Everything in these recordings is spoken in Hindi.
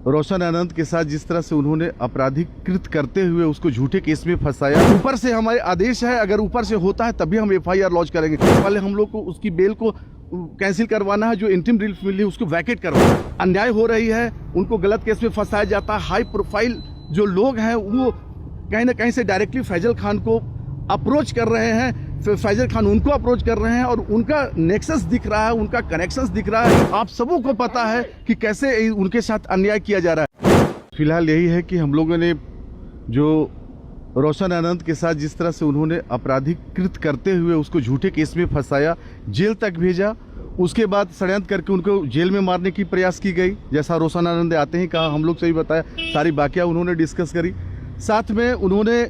रोशन आनंद के साथ जिस तरह से उन्होंने अपराधीकृत करते हुए उसको झूठे केस में फंसाया, ऊपर से हमारे आदेश है, अगर ऊपर से होता है तभी हम एफआईआर लॉन्च करेंगे। पहले हम लोग को उसकी बेल को कैंसिल करवाना है, जो इंटीम रिलीफ मिली उसको वैकेट करवाना है। अन्याय हो रही है, उनको गलत केस में फंसाया जाता है। हाई प्रोफाइल जो लोग हैं वो कहीं ना कहीं से डायरेक्टली फैजल खान को अप्रोच कर रहे हैं, फैजल खान उनको अप्रोच कर रहे हैं और उनका नेक्सस दिख रहा है, उनका कनेक्शंस दिख रहा है। आप सबों को पता है कि कैसे उनके साथ अन्याय किया जा रहा है। फिलहाल यही है कि हम लोगों ने जो रोशन आनंद के साथ जिस तरह से उन्होंने अपराधीकृत करते हुए उसको झूठे केस में फंसाया, जेल तक भेजा, उसके बाद षड्यंत्र करके उनको जेल में मारने की प्रयास की गई। जैसा रोशन आनंद आते ही कहा, हम लोग से भी बताया, सारी बाकियाँ उन्होंने डिस्कस करी। साथ में उन्होंने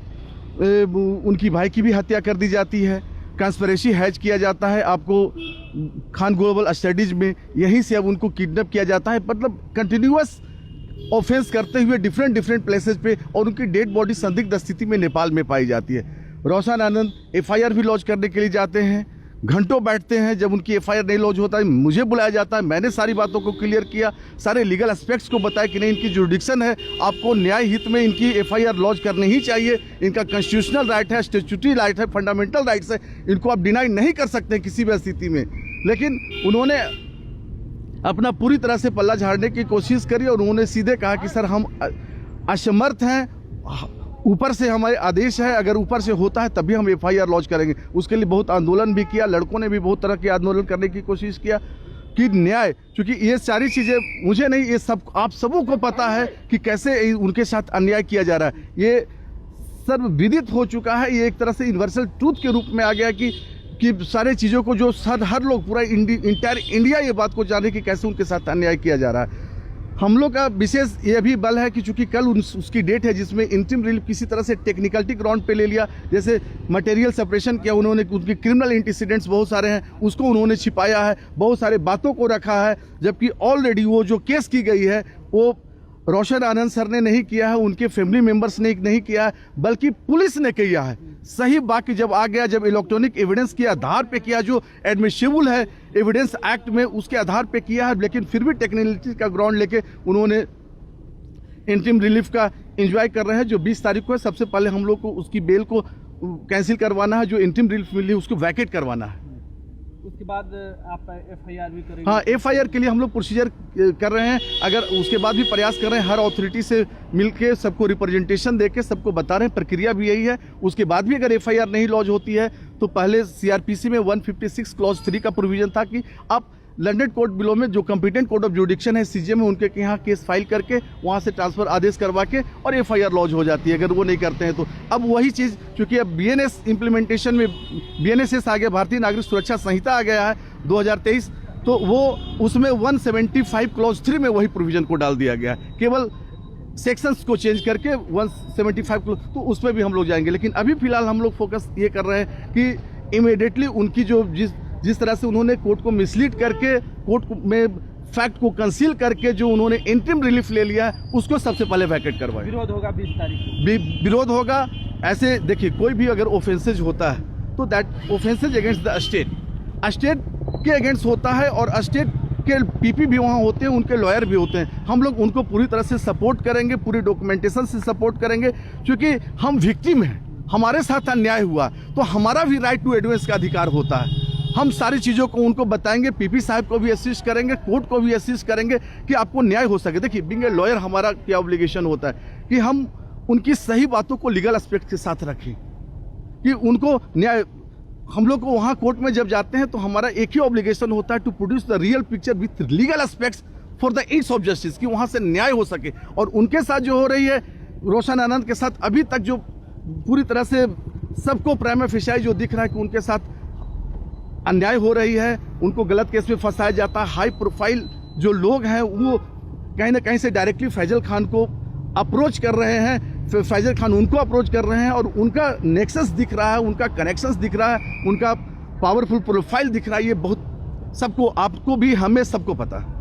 उनकी भाई की भी हत्या कर दी जाती है, कंस्पिरेसी हैच किया जाता है। आपको खान ग्लोबल स्टडीज में यहीं से अब उनको किडनैप किया जाता है, मतलब कंटिन्यूअस ऑफेंस करते हुए डिफरेंट प्लेसेस पे, और उनकी डेड बॉडी संदिग्ध स्थिति में नेपाल में पाई जाती है। रोशन आनंद एफआईआर भी लॉन्च करने के लिए जाते हैं, घंटों बैठते हैं। जब उनकी एफआईआर नहीं लॉन्च होता है, मुझे बुलाया जाता है, मैंने सारी बातों को क्लियर किया, सारे लीगल एस्पेक्ट्स को बताया कि नहीं इनकी जुरिडिक्शन है, आपको न्याय हित में इनकी एफआईआर लॉन्च करनी ही चाहिए, इनका कॉन्स्टिट्यूशनल राइट है, स्टैट्यूटरी राइट है, फंडामेंटल राइट्स है, इनको आप डिनाई नहीं कर सकते किसी भी स्थिति में। लेकिन उन्होंने अपना पूरी तरह से पल्ला झाड़ने की कोशिश करी और उन्होंने सीधे कहा कि सर हम असमर्थ हैं, ऊपर से हमारे आदेश है, अगर ऊपर से होता है तभी हम एफआईआर लॉन्च करेंगे। उसके लिए बहुत आंदोलन भी किया, लड़कों ने भी बहुत तरह के आंदोलन करने की कोशिश किया कि न्याय, क्योंकि ये सारी चीज़ें मुझे नहीं, ये सब आप सबों को पता है कि कैसे उनके साथ अन्याय किया जा रहा है। ये सर्वविदित हो चुका है, ये एक तरह से यूनिवर्सल ट्रूथ के रूप में आ गया कि सारे चीज़ों को जो हर लोग पूरा इंटायर इंडिया ये बात को जाने कि कैसे उनके साथ अन्याय किया जा रहा है। हम लोग का विशेष ये भी बल है कि चूंकि कल उसकी डेट है जिसमें इंटीम रिलीफ किसी तरह से टेक्निकलिटी ग्राउंड पे ले लिया, जैसे मटेरियल सेपरेशन किया उन्होंने, उनके क्रिमिनल इंसिडेंट्स बहुत सारे हैं उसको उन्होंने छिपाया है, बहुत सारे बातों को रखा है, जबकि ऑलरेडी वो जो केस की गई है वो रोशन आनंद सर ने नहीं किया है, उनके फैमिली मेंबर्स ने नहीं किया है, बल्कि पुलिस ने किया है। सही बाकी जब आ गया, जब इलेक्ट्रॉनिक एविडेंस के आधार पे किया, जो एडमिसिबल है एविडेंस एक्ट में, उसके आधार पे किया है, लेकिन फिर भी टेक्निकलिटी का ग्राउंड लेके उन्होंने इंटीम रिलीफ का एंजॉय कर रहे हैं। जो 20 तारीख को है, सबसे पहले हम लोग को उसकी बेल को कैंसिल करवाना है, जो इंटीम रिलीफ मिली उसको वैकेट करवाना है। उसके बाद आप एफआईआर भी करेंगे? हाँ, एफआईआर के लिए हम लोग प्रोसीजर कर रहे हैं, अगर उसके बाद भी प्रयास कर रहे हैं, हर अथॉरिटी से मिलके सबको रिप्रेजेंटेशन देके सबको बता रहे हैं, प्रक्रिया भी यही है। उसके बाद भी अगर एफआईआर नहीं लॉन्च होती है तो पहले सीआरपीसी में 156 क्लॉज 3 का प्रोविजन था कि आप लंदन कोर्ट बिलो में जो कंपिटेंट कोर्ट ऑफ जुडिक्शन है सीजे में, उनके यहाँ केस फाइल करके वहाँ से ट्रांसफर आदेश करवा के और एफआईआर लॉन्च हो जाती है। अगर वो नहीं करते हैं तो अब वही चीज़, क्योंकि अब बीएनएस इम्प्लीमेंटेशन में बीएनएसएस आ गया, भारतीय नागरिक सुरक्षा संहिता आ गया है 2023, तो वो उसमें 175 क्लॉज 3 में वही प्रोविजन को डाल दिया गया है, केवल सेक्शंस को चेंज करके 175 क्लॉज, तो उस पर भी हम लोग जाएंगे। लेकिन अभी फिलहाल हम लोग फोकस ये कर रहे हैं कि इमीडिएटली उनकी जो जिस तरह से उन्होंने कोर्ट को मिसलीड करके, कोर्ट में फैक्ट को कंसील करके जो उन्होंने इंटीम रिलीफ ले लिया है, उसको सबसे पहले वैकेट करवाएं। विरोध होगा 20 तारीख को, विरोध होगा। ऐसे देखिए, कोई भी अगर ऑफेंसेज होता है तो that offences against the state के अगेंस्ट होता है, और स्टेट के पीपी भी वहाँ होते हैं, उनके लॉयर भी होते हैं। हम लोग उनको पूरी तरह से सपोर्ट करेंगे, पूरी डॉक्यूमेंटेशन से सपोर्ट करेंगे, क्योंकि हम विक्टिम हैं, हमारे साथ अन्याय हुआ तो हमारा भी राइट टू एडवांस का अधिकार होता है। हम सारी चीज़ों को उनको बताएंगे, पीपी साहब को भी असिस्ट करेंगे, कोर्ट को भी असिस्ट करेंगे कि आपको न्याय हो सके। देखिए, बीइंग ए लॉयर हमारा क्या ऑब्लिगेशन होता है कि हम उनकी सही बातों को लीगल एस्पेक्ट के साथ रखें, कि उनको न्याय, हम लोग को वहाँ कोर्ट में जब जाते हैं तो हमारा एक ही ऑब्लिगेशन होता है, to produce the real picture with legal aspects for the ease of justice, कि वहाँ से न्याय हो सके। और उनके साथ जो हो रही है, रोशन आनंद के साथ अभी तक जो पूरी तरह से सबको प्राइमा फेसियाई जो दिख रहा है कि उनके साथ अन्याय हो रही है, उनको गलत केस में फंसाया जाता है। हाई प्रोफाइल जो लोग हैं वो कहीं ना कहीं से डायरेक्टली फैजल खान को अप्रोच कर रहे हैं, फैजल खान उनको अप्रोच कर रहे हैं, और उनका नेक्सस दिख रहा है, उनका कनेक्शंस दिख रहा है, उनका पावरफुल प्रोफाइल दिख रहा है। ये बहुत सबको, आपको भी, हमें सबको पता है।